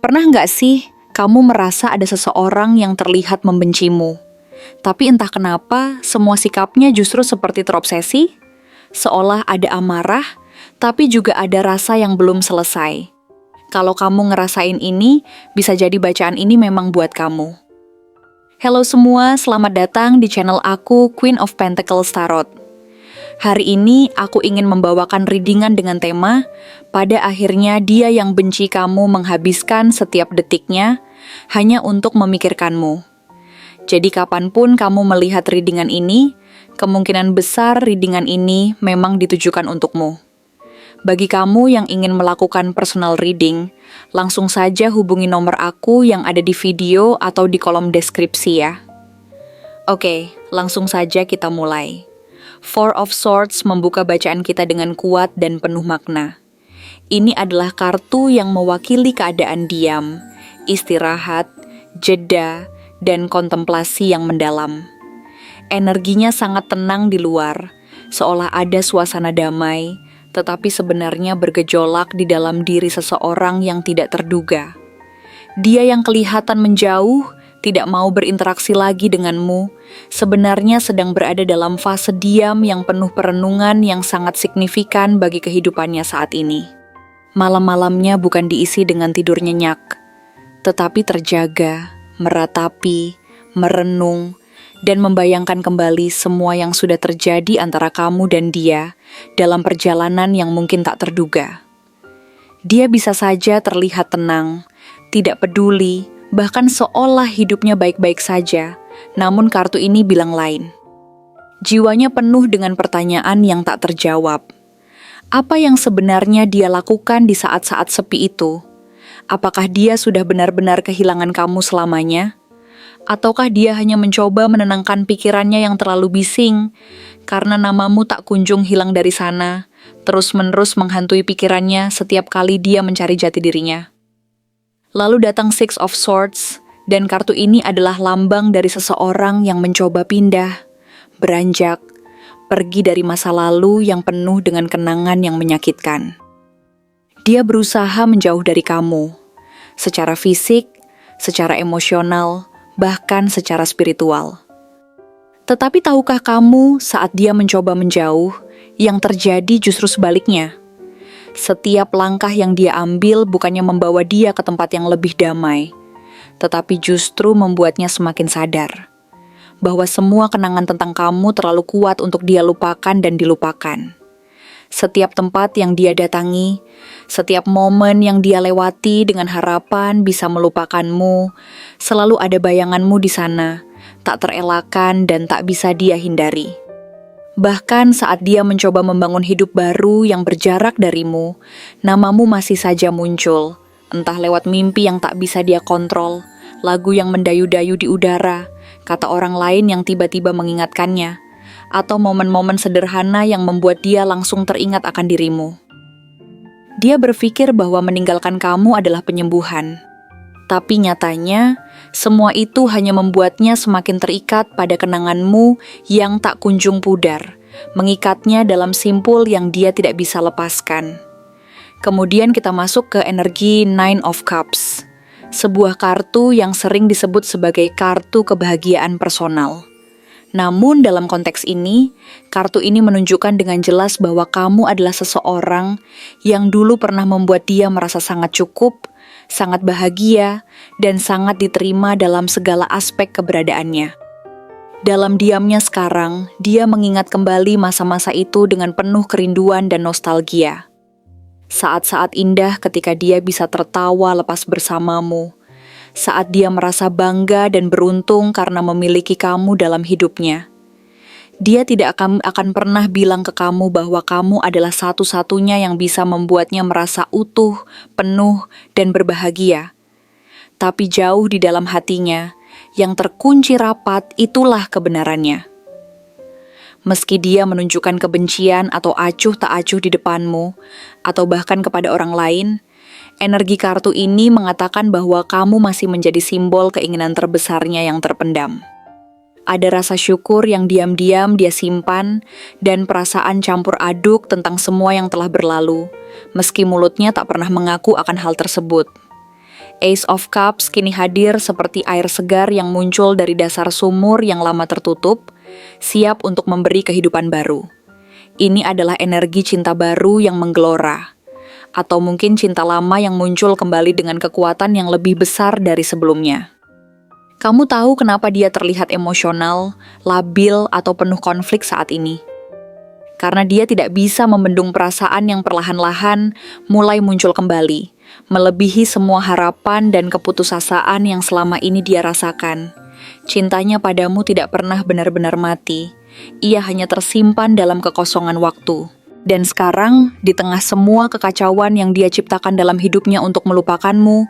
Pernah nggak sih kamu merasa ada seseorang yang terlihat membencimu? Tapi entah kenapa semua sikapnya justru seperti terobsesi, seolah ada amarah, tapi juga ada rasa yang belum selesai. Kalau kamu ngerasain ini, bisa jadi bacaan ini memang buat kamu. Halo semua, selamat datang di channel aku, Queen of Pentacles Tarot. Hari ini aku ingin membawakan readingan dengan tema, pada akhirnya dia yang benci kamu menghabiskan setiap detiknya hanya untuk memikirkanmu. Jadi kapanpun kamu melihat readingan ini, kemungkinan besar readingan ini memang ditujukan untukmu. Bagi kamu yang ingin melakukan personal reading, langsung saja hubungi nomor aku yang ada di video atau di kolom deskripsi ya. Oke, langsung saja kita mulai. Four of Swords membuka bacaan kita dengan kuat dan penuh makna. Ini adalah kartu yang mewakili keadaan diam, istirahat, jeda, dan kontemplasi yang mendalam. Energinya sangat tenang di luar, seolah ada suasana damai, tetapi sebenarnya bergejolak di dalam diri seseorang yang tidak terduga. Dia yang kelihatan menjauh, tidak mau berinteraksi lagi denganmu, sebenarnya sedang berada dalam fase diam yang penuh perenungan yang sangat signifikan bagi kehidupannya saat ini. Malam-malamnya bukan diisi dengan tidur nyenyak, tetapi terjaga, meratapi, merenung, dan membayangkan kembali semua yang sudah terjadi antara kamu dan dia dalam perjalanan yang mungkin tak terduga. Dia bisa saja terlihat tenang, tidak peduli, bahkan seolah hidupnya baik-baik saja, namun kartu ini bilang lain. Jiwanya penuh dengan pertanyaan yang tak terjawab. Apa yang sebenarnya dia lakukan di saat-saat sepi itu? Apakah dia sudah benar-benar kehilangan kamu selamanya? Ataukah dia hanya mencoba menenangkan pikirannya yang terlalu bising, karena namamu tak kunjung hilang dari sana, terus-menerus menghantui pikirannya setiap kali dia mencari jati dirinya? Lalu datang Six of Swords, dan kartu ini adalah lambang dari seseorang yang mencoba pindah, beranjak, pergi dari masa lalu yang penuh dengan kenangan yang menyakitkan. Dia berusaha menjauh dari kamu, secara fisik, secara emosional, bahkan secara spiritual. Tetapi tahukah kamu saat dia mencoba menjauh, yang terjadi justru sebaliknya? Setiap langkah yang dia ambil bukannya membawa dia ke tempat yang lebih damai, tetapi justru membuatnya semakin sadar bahwa semua kenangan tentang kamu terlalu kuat untuk dia lupakan dan dilupakan. Setiap tempat yang dia datangi, setiap momen yang dia lewati dengan harapan bisa melupakanmu, selalu ada bayanganmu di sana, tak terelakkan dan tak bisa dia hindari. Bahkan saat dia mencoba membangun hidup baru yang berjarak darimu, namamu masih saja muncul, entah lewat mimpi yang tak bisa dia kontrol, lagu yang mendayu-dayu di udara, kata orang lain yang tiba-tiba mengingatkannya, atau momen-momen sederhana yang membuat dia langsung teringat akan dirimu. Dia berpikir bahwa meninggalkan kamu adalah penyembuhan. Tapi nyatanya, semua itu hanya membuatnya semakin terikat pada kenanganmu yang tak kunjung pudar, mengikatnya dalam simpul yang dia tidak bisa lepaskan. Kemudian kita masuk ke energi Nine of Cups, sebuah kartu yang sering disebut sebagai kartu kebahagiaan personal. Namun dalam konteks ini, kartu ini menunjukkan dengan jelas bahwa kamu adalah seseorang yang dulu pernah membuat dia merasa sangat cukup, sangat bahagia, dan sangat diterima dalam segala aspek keberadaannya. Dalam diamnya sekarang, dia mengingat kembali masa-masa itu dengan penuh kerinduan dan nostalgia. Saat-saat indah ketika dia bisa tertawa lepas bersamamu, saat dia merasa bangga dan beruntung karena memiliki kamu dalam hidupnya. Dia tidak akan pernah bilang ke kamu bahwa kamu adalah satu-satunya yang bisa membuatnya merasa utuh, penuh, dan berbahagia. Tapi jauh di dalam hatinya, yang terkunci rapat itulah kebenarannya. Meski dia menunjukkan kebencian atau acuh tak acuh di depanmu, atau bahkan kepada orang lain, energi kartu ini mengatakan bahwa kamu masih menjadi simbol keinginan terbesarnya yang terpendam. Ada rasa syukur yang diam-diam dia simpan dan perasaan campur aduk tentang semua yang telah berlalu, meski mulutnya tak pernah mengaku akan hal tersebut. Ace of Cups kini hadir seperti air segar yang muncul dari dasar sumur yang lama tertutup, siap untuk memberi kehidupan baru. Ini adalah energi cinta baru yang menggelora, atau mungkin cinta lama yang muncul kembali dengan kekuatan yang lebih besar dari sebelumnya. Kamu tahu kenapa dia terlihat emosional, labil, atau penuh konflik saat ini? Karena dia tidak bisa membendung perasaan yang perlahan-lahan mulai muncul kembali, melebihi semua harapan dan keputusasaan yang selama ini dia rasakan. Cintanya padamu tidak pernah benar-benar mati, ia hanya tersimpan dalam kekosongan waktu. Dan sekarang, di tengah semua kekacauan yang dia ciptakan dalam hidupnya untuk melupakanmu,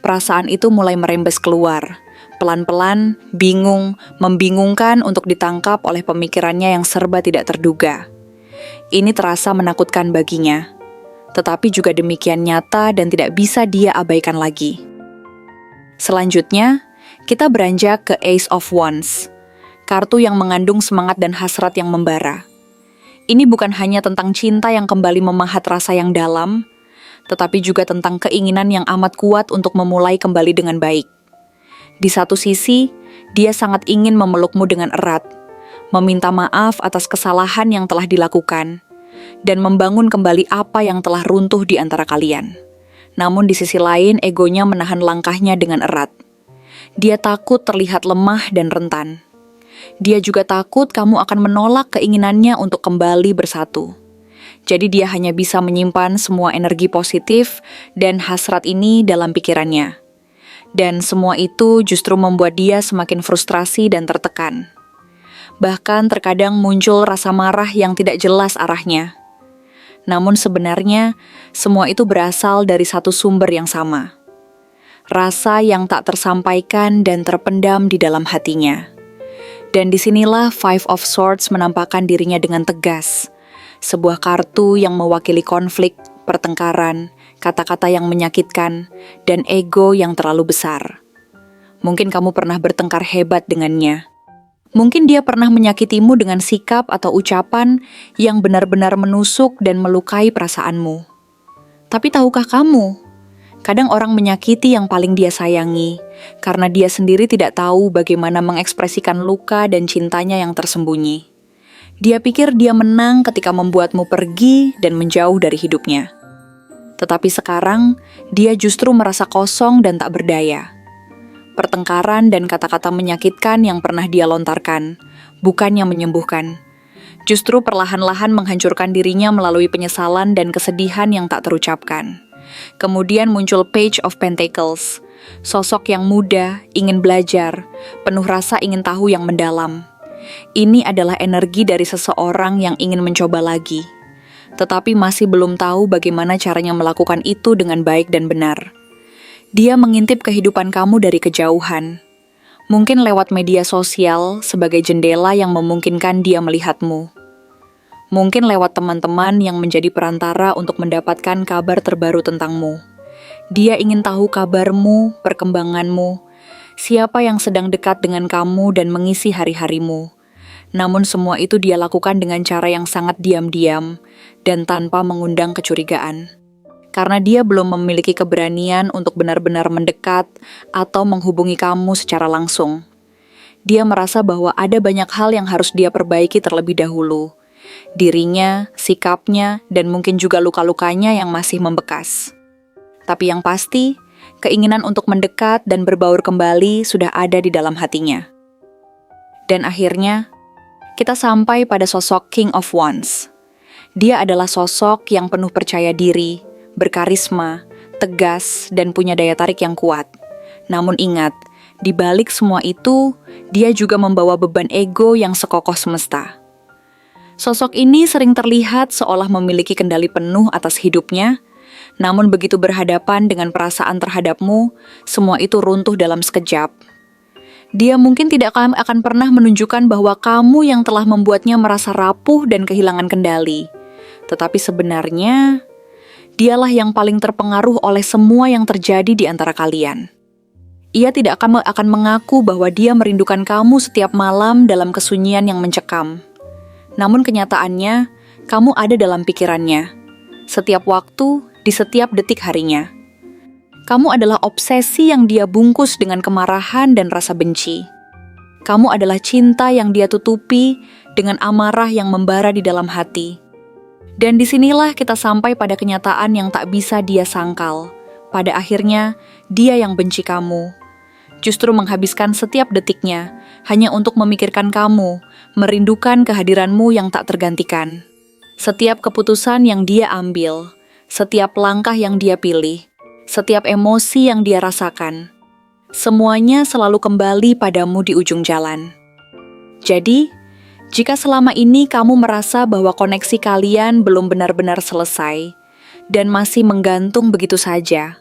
perasaan itu mulai merembes keluar. Pelan-pelan, bingung, membingungkan untuk ditangkap oleh pemikirannya yang serba tidak terduga. Ini terasa menakutkan baginya, tetapi juga demikian nyata dan tidak bisa dia abaikan lagi. Selanjutnya, kita beranjak ke Ace of Wands, kartu yang mengandung semangat dan hasrat yang membara. Ini bukan hanya tentang cinta yang kembali memahat rasa yang dalam, tetapi juga tentang keinginan yang amat kuat untuk memulai kembali dengan baik. Di satu sisi, dia sangat ingin memelukmu dengan erat, meminta maaf atas kesalahan yang telah dilakukan, dan membangun kembali apa yang telah runtuh di antara kalian. Namun di sisi lain, egonya menahan langkahnya dengan erat. Dia takut terlihat lemah dan rentan. Dia juga takut kamu akan menolak keinginannya untuk kembali bersatu. Jadi dia hanya bisa menyimpan semua energi positif dan hasrat ini dalam pikirannya. Dan semua itu justru membuat dia semakin frustrasi dan tertekan. Bahkan terkadang muncul rasa marah yang tidak jelas arahnya. Namun sebenarnya, semua itu berasal dari satu sumber yang sama. Rasa yang tak tersampaikan dan terpendam di dalam hatinya. Dan disinilah Five of Swords menampakkan dirinya dengan tegas. Sebuah kartu yang mewakili konflik, pertengkaran, kata-kata yang menyakitkan, dan ego yang terlalu besar. Mungkin kamu pernah bertengkar hebat dengannya. Mungkin dia pernah menyakitimu dengan sikap atau ucapan yang benar-benar menusuk dan melukai perasaanmu. Tapi tahukah kamu, kadang orang menyakiti yang paling dia sayangi, karena dia sendiri tidak tahu bagaimana mengekspresikan luka dan cintanya yang tersembunyi. Dia pikir dia menang ketika membuatmu pergi dan menjauh dari hidupnya. Tetapi sekarang, dia justru merasa kosong dan tak berdaya. Pertengkaran dan kata-kata menyakitkan yang pernah dia lontarkan, bukan yang menyembuhkan. Justru perlahan-lahan menghancurkan dirinya melalui penyesalan dan kesedihan yang tak terucapkan. Kemudian muncul Page of Pentacles, sosok yang muda, ingin belajar, penuh rasa ingin tahu yang mendalam. Ini adalah energi dari seseorang yang ingin mencoba lagi, tetapi masih belum tahu bagaimana caranya melakukan itu dengan baik dan benar. Dia mengintip kehidupan kamu dari kejauhan, mungkin lewat media sosial sebagai jendela yang memungkinkan dia melihatmu. Mungkin lewat teman-teman yang menjadi perantara untuk mendapatkan kabar terbaru tentangmu. Dia ingin tahu kabarmu, perkembanganmu, siapa yang sedang dekat dengan kamu dan mengisi hari-harimu. Namun semua itu dia lakukan dengan cara yang sangat diam-diam dan tanpa mengundang kecurigaan. Karena dia belum memiliki keberanian untuk benar-benar mendekat atau menghubungi kamu secara langsung. Dia merasa bahwa ada banyak hal yang harus dia perbaiki terlebih dahulu. Dirinya, sikapnya, dan mungkin juga luka-lukanya yang masih membekas. Tapi yang pasti, keinginan untuk mendekat dan berbaur kembali sudah ada di dalam hatinya. Dan akhirnya, kita sampai pada sosok King of Wands. Dia adalah sosok yang penuh percaya diri, berkarisma, tegas, dan punya daya tarik yang kuat. Namun ingat, di balik semua itu, dia juga membawa beban ego yang sekokoh semesta. Sosok ini sering terlihat seolah memiliki kendali penuh atas hidupnya, namun begitu berhadapan dengan perasaan terhadapmu, semua itu runtuh dalam sekejap. Dia mungkin tidak akan pernah menunjukkan bahwa kamu yang telah membuatnya merasa rapuh dan kehilangan kendali. Tetapi sebenarnya, dialah yang paling terpengaruh oleh semua yang terjadi di antara kalian. Ia tidak akan mengaku bahwa dia merindukan kamu setiap malam dalam kesunyian yang mencekam. Namun kenyataannya, kamu ada dalam pikirannya, setiap waktu, di setiap detik harinya. Kamu adalah obsesi yang dia bungkus dengan kemarahan dan rasa benci. Kamu adalah cinta yang dia tutupi dengan amarah yang membara di dalam hati. Dan disinilah kita sampai pada kenyataan yang tak bisa dia sangkal. Pada akhirnya, dia yang benci kamu. Justru menghabiskan setiap detiknya hanya untuk memikirkan kamu, merindukan kehadiranmu yang tak tergantikan. Setiap keputusan yang dia ambil, setiap langkah yang dia pilih, setiap emosi yang dia rasakan, semuanya selalu kembali padamu di ujung jalan. Jadi, jika selama ini kamu merasa bahwa koneksi kalian belum benar-benar selesai dan masih menggantung begitu saja,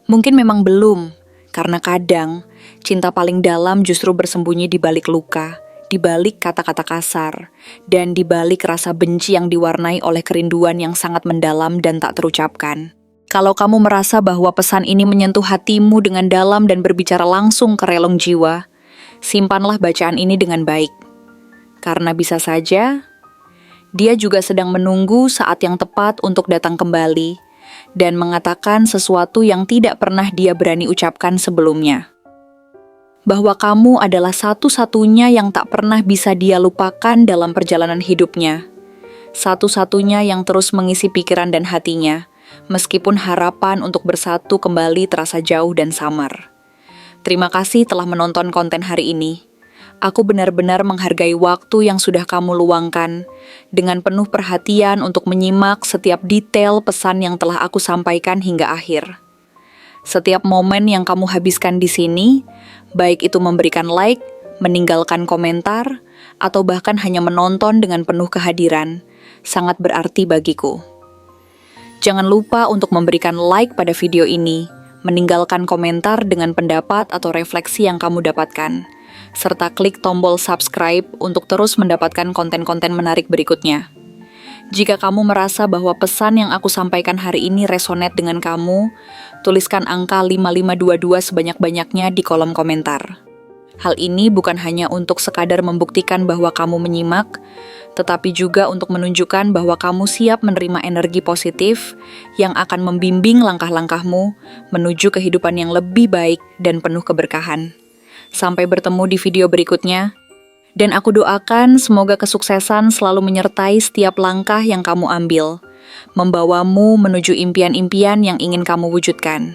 mungkin memang belum, karena kadang cinta paling dalam justru bersembunyi di balik luka, di balik kata-kata kasar, dan di balik rasa benci yang diwarnai oleh kerinduan yang sangat mendalam dan tak terucapkan. Kalau kamu merasa bahwa pesan ini menyentuh hatimu dengan dalam dan berbicara langsung ke relung jiwa, simpanlah bacaan ini dengan baik. Karena bisa saja, dia juga sedang menunggu saat yang tepat untuk datang kembali dan mengatakan sesuatu yang tidak pernah dia berani ucapkan sebelumnya. Bahwa kamu adalah satu-satunya yang tak pernah bisa dia lupakan dalam perjalanan hidupnya. Satu-satunya yang terus mengisi pikiran dan hatinya, meskipun harapan untuk bersatu kembali terasa jauh dan samar. Terima kasih telah menonton konten hari ini. Aku benar-benar menghargai waktu yang sudah kamu luangkan dengan penuh perhatian untuk menyimak setiap detail pesan yang telah aku sampaikan hingga akhir. Setiap momen yang kamu habiskan di sini, baik itu memberikan like, meninggalkan komentar, atau bahkan hanya menonton dengan penuh kehadiran, sangat berarti bagiku. Jangan lupa untuk memberikan like pada video ini, meninggalkan komentar dengan pendapat atau refleksi yang kamu dapatkan, serta klik tombol subscribe untuk terus mendapatkan konten-konten menarik berikutnya. Jika kamu merasa bahwa pesan yang aku sampaikan hari ini resonate dengan kamu, tuliskan angka 5522 sebanyak-banyaknya di kolom komentar. Hal ini bukan hanya untuk sekadar membuktikan bahwa kamu menyimak, tetapi juga untuk menunjukkan bahwa kamu siap menerima energi positif yang akan membimbing langkah-langkahmu menuju kehidupan yang lebih baik dan penuh keberkahan. Sampai bertemu di video berikutnya, dan aku doakan semoga kesuksesan selalu menyertai setiap langkah yang kamu ambil, membawamu menuju impian-impian yang ingin kamu wujudkan.